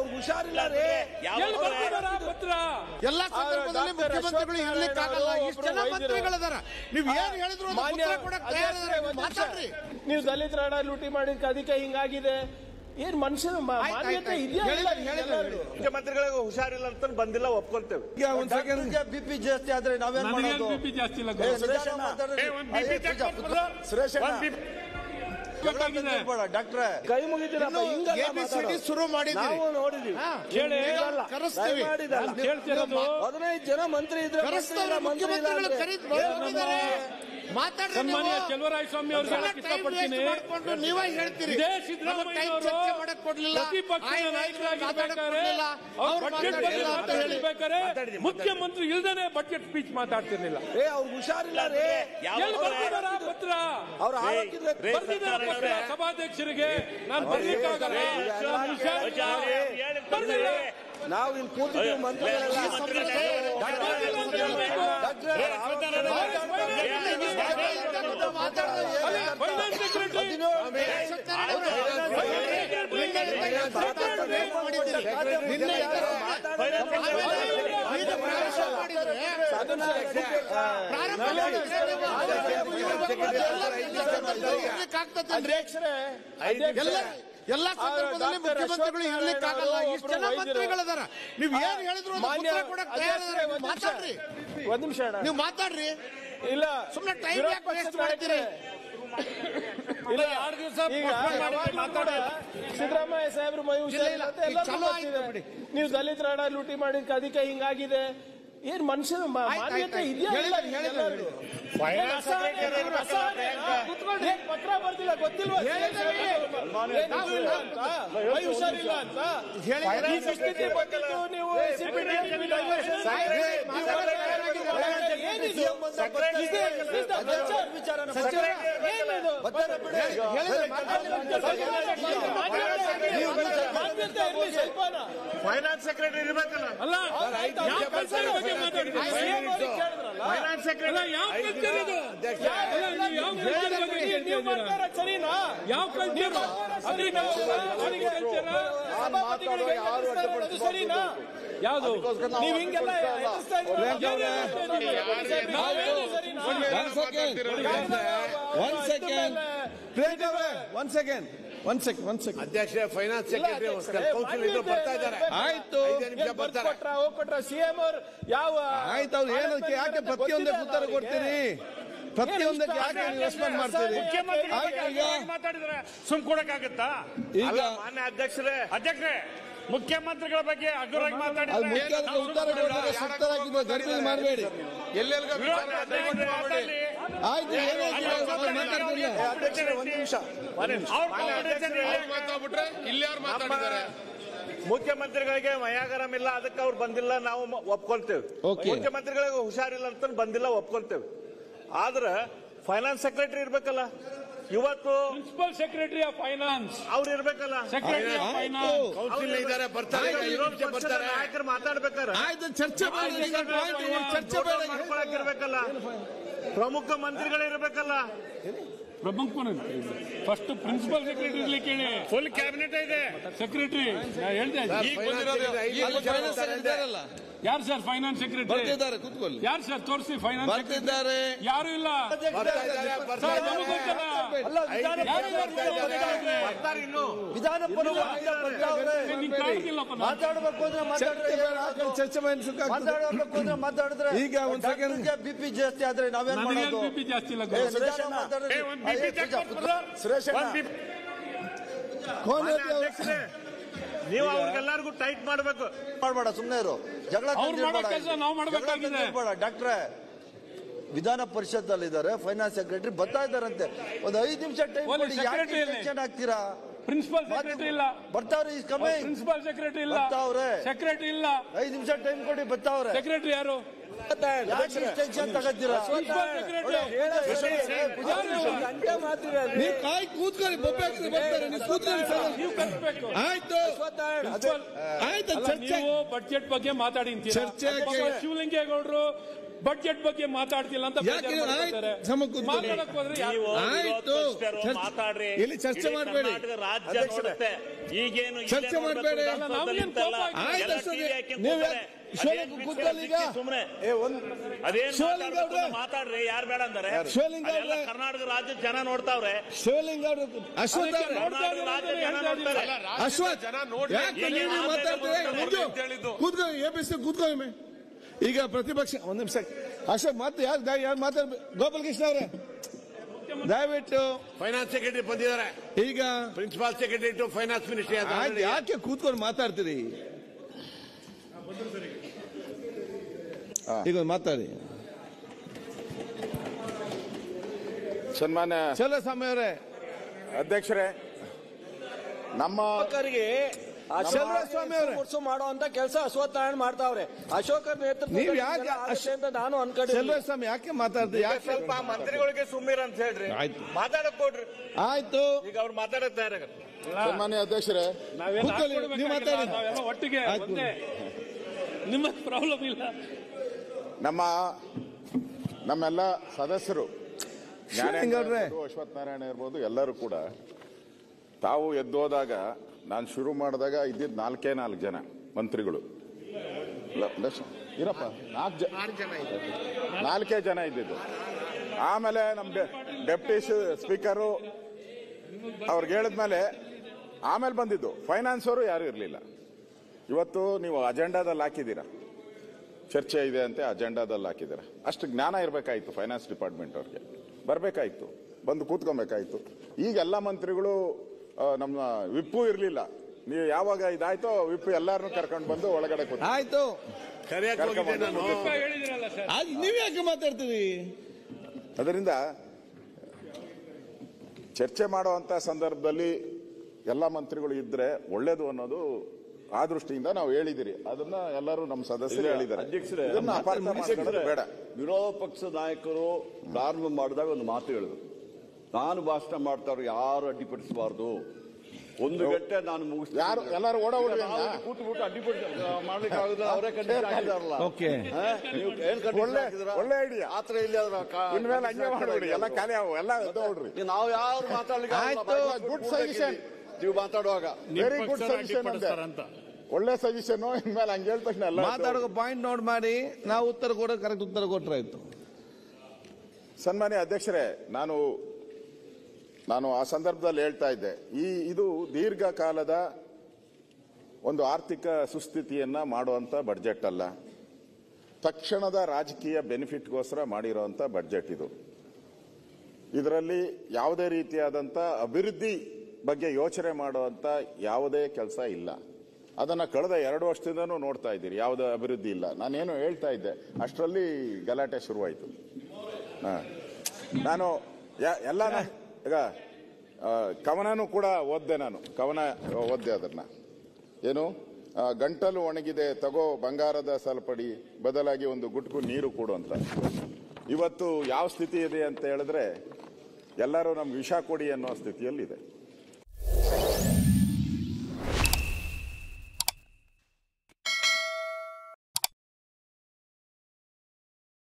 ಅವ್ರಿಗೆ ಹುಷಾರಿಲ್ಲ ರೀ. ಎಲ್ಲ ಸಂದರ್ಭದಲ್ಲಿ ಮುಖ್ಯಮಂತ್ರಿಗಳು ಇರ್ಲಿಕ್ಕಾಗಲ್ಲ. ಇಷ್ಟು ಜನ ಮಂತ್ರಿಗಳಿದಾರ, ನೀವ್ ಏನ್ ಹೇಳಿದ್ರು ಮಾತಾಡ್ರಿ. ನೀವು ದಲಿತರ ಹಣ ಲೂಟಿ ಮಾಡಿದ ಅದಕ್ಕೆ ಹಿಂಗಾಗಿದೆ. ಏನ್ ಮನುಷ್ಯನ ಮಾನ್ಯತೆ ಇದೆಯಾ? ಮುಖ್ಯಮಂತ್ರಿಗಳಿಗೆ ಹುಷಾರಿಲ್ಲ ಅಂತ ಬಂದಿಲ್ಲ, ಒಪ್ಕೊಳ್ತೇವೆ. ಬಿಪಿ ಜಾಸ್ತಿ ಆದ್ರೆ ನಾವೇನ್ ಮಾಡೋದು? ಡಾಕ್ಟ್ರೆ ಕೈ ಮುಗಿದಿರಪ್ಪ, ಶುರು ಮಾಡಿದ್ದೀವಿ, ನೋಡಿದೀವಿ. 15 ಜನ ಮಂತ್ರಿ ಇದ್ರೆ ಮುಖ್ಯಮಂತ್ರಿಗಳು ಸನ್ಮಾನ್ಯ ಚೆಲುವರಾಯಸ್ವಾಮಿ ಅವರಿಗೆ ಇಷ್ಟಪಡ್ತೀನಿ. ನೀವೇ ಹೇಳ್ತೀರಿ ಇದೇ ಸಿದ್ದರಾಮಯ್ಯ ಅವರು ಪ್ರತಿಪಕ್ಷದ ನಾಯಕರಾಗಿರ್ಬೇಕಾದ್ರೆ ಮುಖ್ಯಮಂತ್ರಿ ಇಲ್ದೇನೆ ಬಜೆಟ್ ಸ್ಪೀಚ್ ಮಾತಾಡ್ತಿರ್ಲಿಲ್ಲ. ಅವ್ರಿಗೆ ಹುಷಾರಿಲ್ಲ ರೀ. ಪತ್ರ ಅವ್ರು ಬರ್ತಿದ್ದಾರೆ ಸಭಾಧ್ಯಕ್ಷರಿಗೆ. ನಾನು ಬರ್ಲಿಕ್ಕಾಗಲ್ಲ, ನಾವು ಇಲ್ಲಿ ಕೂತಿದ್ದೀವಿ ಮಂತ್ರಿಗಳೆಲ್ಲ. ಎಲ್ಲ ಸಂದರ್ಭದಲ್ಲಿ ಮುಖ್ಯಮಂತ್ರಿಗಳು ಇರ್ಲಿಕ್ಕಾಗಲ್ಲ. ಇಷ್ಟು ಜನ ಮಂತ್ರಿಗಳಿದಾರ, ನೀವ್ ಏನ್ ಹೇಳಿದ್ರು ಮಾತಾಡ್ರಿ. ಒಂದ್ ನಿಮಿಷ ನೀವು ಮಾತಾಡ್ರಿ. ಇಲ್ಲ ಸುಮ್ಮನೆ ಟೈಮ್ ಯಾಕೆ ವೇಸ್ಟ್ ಮಾಡ್ತೀರಿ? ಸಿದ್ದರಾಮಯ್ಯ ಸಾಹೇಬ್ರು ಮೈ ಹುಷಾರಿಲ್ಲ ಅಂತ ಎಲ್ಲ ನೀವು ದಲಿತರ ಹಣ ಲೂಟಿ ಮಾಡಿದ ಅದಕ್ಕೆ ಹಿಂಗಾಗಿದೆ. ಏನ್ ಮನುಷ್ಯನ ಮಾನ್ಯತೆ ಇದೆಯಾ? ಪತ್ರ ಬರ್ತಿಲ್ಲ, ಗೊತ್ತಿಲ್ವಾ ಹುಷಾರಿಲ್ಲ ಅಂತ ನೀವು ಫೈನಾನ್ಸ್ ಸೆಕ್ರೆಟರಿ ಇರ್ಬೇಕಲ್ಲ. ಅಲ್ಲ, ಫೈನಾನ್ಸ್ ಸೆಕ್ರೆಟರಿ ಯಾವ ಕಲ್ಚರ್ ಇದು? ಯಾವ ಕಲ್ಚರ್? ಸರಿನಾ? ಯಾವುದು ನೀವು ಹಿಂಗೆಲ್ಲ ಅಧ್ಯಕ್ಷ ಫೈನಾನ್ಸ್ ಸೆಕ್ರೆಟರಿ ಕೌನ್ಸಿಲ್ ಬರ್ತಾ ಇದ್ದಾರೆ. ಆಯ್ತು, ಹೋಗ್ಕೊಟ್ರ ಸಿಎಂ ಅವರು ಯಾವ ಆಯ್ತು. ಅವ್ರು ಏನಕ್ಕೆ ಯಾಕೆ ಪ್ರತಿಯೊಂದಕ್ಕೆ ಉತ್ತರ ಕೊಡ್ತೀರಿ? ಪ್ರತಿಯೊಂದಕ್ಕೆ ಯಾಕೆ ನೀವು ರೆಸ್ಪಾಂಡ್ ಮಾಡ್ತೀರಿ? ಮಾತಾಡಿದ್ರೆ ಸುಮ್ ಕೊಡಕ್ಕಾಗತ್ತಾ? ಈಗ ಮಾನ್ಯ ಅಧ್ಯಕ್ಷರೇ ಮುಖ್ಯಮಂತ್ರಿಗಳ ಬಗ್ಗೆ ಅಗ್ರವಾಗಿ ಮಾತಾಡಿದ್ರೆ ಉತ್ತರ ಕೊಟ್ಟರೆ ಸೂಕ್ತರಾಗಿರುವ ಗರ್ಭಿಣಿ ಮಾಡಬೇಡಿ. ಆಯ್ತು, ಮುಖ್ಯಮಂತ್ರಿಗಳಿಗೆ ಮಯಾಗರಂ ಇಲ್ಲ, ಅದಕ್ಕೆ ಅವ್ರು ಬಂದಿಲ್ಲ, ನಾವು ಒಪ್ಕೊಳ್ತೇವೆ. ಮುಖ್ಯಮಂತ್ರಿಗಳಿಗೆ ಹುಷಾರಿಲ್ಲ ಅಂತ ಬಂದಿಲ್ಲ, ಒಪ್ಕೊಳ್ತೇವೆ. ಆದ್ರೆ ಫೈನಾನ್ಸ್ ಸೆಕ್ರೆಟರಿ ಇರ್ಬೇಕಲ್ಲ. ಇವತ್ತು ಪ್ರಿನ್ಸಿಪಲ್ ಸೆಕ್ರೆಟರಿ ಆಫ್ ಫೈನಾನ್ಸ್ ಅವ್ರು ಇರ್ಬೇಕಲ್ಲ. ಸೆಕ್ರೆಟರಿ ಆಫ್ ಫೈನಾನ್ಸ್ ಕೌನ್ಸಿಲ್ ಇದ್ದಾರೆ, ಬರ್ತಾರೆ, ನಾಯಕರು ಮಾತಾಡ್ಬೇಕಾರೆ ಚರ್ಚೆ ಇರ್ಬೇಕಲ್ಲ. ಪ್ರಮುಖ ಮಂತ್ರಿಗಳು ಇರ್ಬೇಕಲ್ಲ. ಪ್ರಮುಖ ಫಸ್ಟ್ ಪ್ರಿನ್ಸಿಪಲ್ ಸೆಕ್ರೆಟರಿ ಇರ್ಲಿಕ್ಕೆ ಹೇಳಿ. ಫುಲ್ ಕ್ಯಾಬಿನೆಟ್ ಇದೆ ಸೆಕ್ರೆಟರಿ. ಹೇಳ್ದೆ ಯಾರು ಸರ್ ಫೈನಾನ್ಸ್ ಸೆಕ್ರೆಟರಿ? ಕೂತ್ಕೊಳ್ಳಿ. ಯಾರು ಸರ್ ತೋರಿಸಿ ಫೈನಾನ್ಸ್ ಬರ್ತಿದ್ದಾರೆ? ಯಾರು ಇಲ್ಲ. ಚರ್ಚೆ ಮಾತಾಡಿದ್ರೆ ಈಗ ಒಂದ್ ಸೆಕೆಂಡ್ ಬಿಪಿ ಜಾಸ್ತಿ ಆದ್ರೆ ನಾವೇನ್ ಮಾಡೋದು? ಬಿಪಿ ಜಾಸ್ತಿ ಇಲ್ಲ. ನೀವು ಅವ್ರಿಗೆಲ್ಲರಿಗೂ ಟೈಟ್ ಮಾಡಬೇಕು. ಮಾಡಬೇಡ, ಸುಮ್ಮನೆ ಇರು. ಜಗಳ ಡಾಕ್ಟ್ರೆ ವಿಧಾನ ಪರಿಷತ್ ಅಲ್ಲಿ ಇದ್ದಾರೆ, ಫೈನಾನ್ಸ್ ಸೆಕ್ರೆಟರಿ ಬರ್ತಾ ಇದ್ದಾರಂತೆ. ಒಂದು 5 ನಿಮಿಷ ಟೈಮ್ ಕೊಡಿ. ಯಾಕೆ ಟೆನ್ಷನ್ ಆಗ್ತೀರಾ? ಪ್ರಿನ್ಸಿಪಲ್ ಸೆಕ್ರೆಟರಿ ಇಲ್ಲ, ಬರ್ತಾವ್ರೆ. ಪ್ರಿನ್ಸಿಪಲ್ ಸೆಕ್ರೆಟರಿ ಇಲ್ಲ, ಸೆಕ್ರೆಟರಿ ಇಲ್ಲ. 5 ನಿಮಿಷ ಟೈಮ್ ಕೊಡಿ, ಬರ್ತಾವ್ರೆ. ಸೆಕ್ರೆಟರಿ ಯಾರು? ಟೆನ್ಷನ್ ತಗೋತೀರಾ? ನೀವು ಕಾಯಿ ಕೂತ್ಕೊಳ್ಳಿ, ಆಯ್ತು ಆಯ್ತು. ನೀವು ಬಡ್ಜೆಟ್ ಬಗ್ಗೆ ಮಾತಾಡಿ. ಶಿವಲಿಂಗೇಗೌಡರು ಬಡ್ಜೆಟ್ ಬಗ್ಗೆ ಮಾತಾಡ್ತಿಲ್ಲ ಅಂತ ಬೇಜಾರು ಮಾಡ್ಕೊತಾರೆ. ಮಾತಾಡಕ್ ಹೋದ್ರೆ ನೀವು ಆಯ್ತು. ಮಾತಾಡ್ರಿ, ಇಲ್ಲಿ ಚರ್ಚೆ ಮಾಡಬೇಡಿ. ರಾಜ್ಯ ನೋಡುತ್ತೆ. ಈಗೇನು ಚರ್ಚೆ ಮಾಡಬೇಡಿ. ಸುಮ್ನೆ ಮಾತಾಡ್ರಿ, ಯಾರು ಬೇಡ ಅಂದ್ರೆ ಕರ್ನಾಟಕ ರಾಜ್ಯ ಜನ ನೋಡ್ತಾವ್ರೆ. ಶಿವಲಿಂಗ ಅವರು ಅಶ್ವಥ್ ಕೂತ್ಕೊಳ್ಳಿ. ಈಗ ಪ್ರತಿಪಕ್ಷ ಒಂದ್ ನಿಮಿಷ ಅಶೋಕ್ ಮತ್ತೆ ಯಾರು ಮಾತಾಡ್ಬೇಕು? ಗೋಪಾಲಕೃಷ್ಣ ಅವರೇ ದಯವಿಟ್ಟು ಫೈನಾನ್ಸ್ ಸೆಕ್ರೆಟರಿ ಬಂದಿದ್ದಾರೆ. ಈಗ principal secretary to finance ministry. ಯಾಕೆ ಕೂತ್ಕೊಂಡು ಮಾತಾಡ್ತೀರಿ? ಈಗ ಮಾತಾಡಿ. ಸನ್ಮಾನ್ಯ ಚಲಸ್ವಾಮಿ ಅವರೇ, ಅಧ್ಯಕ್ಷರೇ, ನಮ್ಮ ಚಲಸ್ವಾಮಿ ಅವರೇ ಮಾಡುವಂತ ಕೆಲಸ ಅಶ್ವತ್ಥನಾರಾಯಣ ಮಾಡ್ತಾವ್ರೆ. ಅಶೋಕರ್ ನೀವು ಯಾಕೆ ಅಂತ ನಾನು ಅನ್ಕೊಂಡಿದ್ದೆ. ಚಲಸ್ವಾಮಿ ಯಾಕೆ ಮಾತಾಡ್ತೀರಿ? ಯಾಕೆ ಸ್ವಲ್ಪ ಮಂತ್ರಿಗಳಿಗೆ ಸುಮ್ಮೀರ್ ಅಂತ ಹೇಳ್ರಿ, ಮಾತಾಡಕ್ ಕೊಡ್ರಿ. ಆಯ್ತು, ಈಗ ಅವ್ರು ಮಾತಾಡಕ್ ತಯಾರಾಗ. ಸನ್ಮಾನ್ಯ ಅಧ್ಯಕ್ಷರೇ, ನೀವು ಮಾತಾಡಿ. ನಾವೆಲ್ಲ ಒಟ್ಟಿಗೆ ಒಂದೇ, ನಿಮ್ಮ ಪ್ರಾಬ್ಲಮ್ ಇಲ್ಲ. ನಮ್ಮೆಲ್ಲ ಸದಸ್ಯರು ಅಶ್ವಥ್ ನಾರಾಯಣ ಇರ್ಬೋದು, ಎಲ್ಲರೂ ಕೂಡ ತಾವು ಎದ್ದೋದಾಗ ನಾನು ಶುರು ಮಾಡಿದಾಗ ಇದ್ದಿದ್ದು 4 ಜನ ಮಂತ್ರಿಗಳು. ಇರಪ್ಪ 4 ಜನ ಇದ್ದಿದ್ದು. ಆಮೇಲೆ ನಮ್ಮ ಡೆಪ್ಟಿ ಸ್ಪೀಕರು ಅವ್ರಿಗೆ ಹೇಳಿದ್ಮೇಲೆ ಆಮೇಲೆ ಬಂದಿದ್ದು ಫೈನಾನ್ಸ್ ಅವರು ಯಾರು ಇರಲಿಲ್ಲ. ಇವತ್ತು ನೀವು ಅಜೆಂಡಾದಲ್ಲಿ ಹಾಕಿದ್ದೀರಾ, ಚರ್ಚೆ ಇದೆ ಅಂತ ಅಜೆಂಡಾದಲ್ಲಿ ಹಾಕಿದ್ದೀರಾ. ಅಷ್ಟು ಜ್ಞಾನ ಇರಬೇಕಾಯ್ತು ಫೈನಾನ್ಸ್ ಡಿಪಾರ್ಟ್ಮೆಂಟ್ ಅವ್ರಿಗೆ, ಬರಬೇಕಾಯ್ತು, ಬಂದು ಕೂತ್ಕೊಬೇಕಾಯ್ತು. ಈಗ ಎಲ್ಲ ಮಂತ್ರಿಗಳು ನಮ್ಮ ವಿಪ್ಪು ಇರಲಿಲ್ಲ. ನೀವು ಯಾವಾಗ ಇದಾಯ್ತೋ ವಿಪ್ಪು ಎಲ್ಲಾರನ್ನೂ ಕರ್ಕೊಂಡು ಬಂದು ಒಳಗಡೆ ಕೂತು ಆಯ್ತು. ನೀವ್ ಯಾಕೆ ಮಾತಾಡ್ತೀರಿ? ಅದರಿಂದ ಚರ್ಚೆ ಮಾಡುವಂತ ಸಂದರ್ಭದಲ್ಲಿ ಎಲ್ಲ ಮಂತ್ರಿಗಳು ಇದ್ರೆ ಒಳ್ಳೇದು ಅನ್ನೋದು ಆ ದೃಷ್ಟಿಯಿಂದ ನಾವು ಹೇಳಿದಿರಿ. ಅದನ್ನ ಎಲ್ಲರೂ ನಮ್ಮ ಸದಸ್ಯರು ಹೇಳಿದ್ದಾರೆ. ಅಧ್ಯಕ್ಷರೇ, ಬೇಡ. ವಿರೋಧ ಪಕ್ಷ ನಾಯಕರು ಪ್ರಾರಂಭ ಮಾಡಿದಾಗ ಒಂದು ಮಾತು ಹೇಳಿದ್ರು, ನಾನು ಭಾಷಣ ಮಾಡ್ತಾವ್ರು ಯಾರು ಅಡ್ಡಿಪಡಿಸಬಾರ್ದು, 1 ಗಂಟೆ ನಾನು ಮುಗಿಸ್ತೀನಿ. ಯಾರು ಎಲ್ಲರೂ ಕೂತ್ಬಿಟ್ಟು ಅಡ್ಡಿಪಡಿಸ ಮಾಡ್ಲಿಕ್ಕಾಗುದಿಲ್ಲ, ಅವರೇ ಖಂಡಿತ ಆಗಿದಾರಲ್ಲ. ನೀವು ಏನ್ ಒಳ್ಳೆ ಐಡಿಯಾ. ಆತರ ಇಲ್ಲಿ ಇನ್ಮೇಲೆ ಹಂಗೆ ಮಾಡ್ಬಿಡಿ, ಎಲ್ಲ ಖಾಲಿ ಆವು, ಎಲ್ಲ ನೋಡ್ರಿ. ನಾವು ಯಾರು ಮಾತಾಡ್ಲಿಕ್ಕೆ ಗುಡ್ ಸಜೆಷನ್ ನೀವು ಮಾತಾಡುವಾಗ. ವೆರಿ ಗುಡ್ ಸಜೆಷನ್ ಅಂತ, ಒಳ್ಳೆ ಸಜೆಷನ್. ಇನ್ಮೇಲೆ ಹಂಗೆ ಹೇಳಿದ ತಕ್ಷಣ ಎಲ್ಲ ಮಾತಾಡೋ ಪಾಯಿಂಟ್ ನೋಟ್ ಮಾಡಿ ನಾವು ಉತ್ತರ ಕೊಡೋ ಕರೆಕ್ಟ್ ಉತ್ತರ ಕೊಟ್ರಾಯ್ತು. ಸನ್ಮಾನ್ಯ ಅಧ್ಯಕ್ಷರೇ, ನಾನು ಆ ಸಂದರ್ಭದಲ್ಲಿ ಹೇಳ್ತಾ ಇದ್ದೆ, ಇದು ದೀರ್ಘಕಾಲದ ಒಂದು ಆರ್ಥಿಕ ಸುಸ್ಥಿತಿಯನ್ನ ಮಾಡುವಂತ ಬಡ್ಜೆಟ್ ಅಲ್ಲ, ತಕ್ಷಣದ ರಾಜಕೀಯ ಬೆನಿಫಿಟ್ಗೋಸ್ಕರ ಮಾಡಿರುವಂತ ಬಡ್ಜೆಟ್ ಇದು. ಇದರಲ್ಲಿ ಯಾವುದೇ ರೀತಿಯಾದಂತ ಅಭಿವೃದ್ಧಿ ಬಗ್ಗೆ ಯೋಚನೆ ಮಾಡುವಂತ ಯಾವುದೇ ಕೆಲಸ ಇಲ್ಲ. ಅದನ್ನ ಕಳೆದ 2 ವರ್ಷದಿಂದನೂ ನೋಡ್ತಾ ಇದ್ದೀರಿ, ಯಾವುದೇ ಅಭಿವೃದ್ಧಿ ಇಲ್ಲ. ನಾನೇನು ಹೇಳ್ತಾ ಇದ್ದೆ ಅಷ್ಟರಲ್ಲಿ ಗಲಾಟೆ ಶುರುವಾಯಿತು. ನಾನು ಎಲ್ಲ ಈಗ ಕವನನೂ ಕೂಡ ಓದ್ದೆ, ಕವನ ಓದ್ದೆ. ಅದನ್ನ ಏನು, ಗಂಟಲು ಒಣಗಿದೆ ತಗೋ ಬಂಗಾರದ ಸಲ್ಪಡಿ, ಬದಲಾಗಿ ಒಂದು ಗುಟ್ಕು ನೀರು ಕೊಡು ಅಂತ. ಇವತ್ತು ಯಾವ ಸ್ಥಿತಿ ಇದೆ ಅಂತ ಹೇಳಿದ್ರೆ ಎಲ್ಲರೂ ನಮ್ಗೆ ವಿಷ ಕೊಡಿ ಅನ್ನೋ ಸ್ಥಿತಿಯಲ್ಲಿದೆ.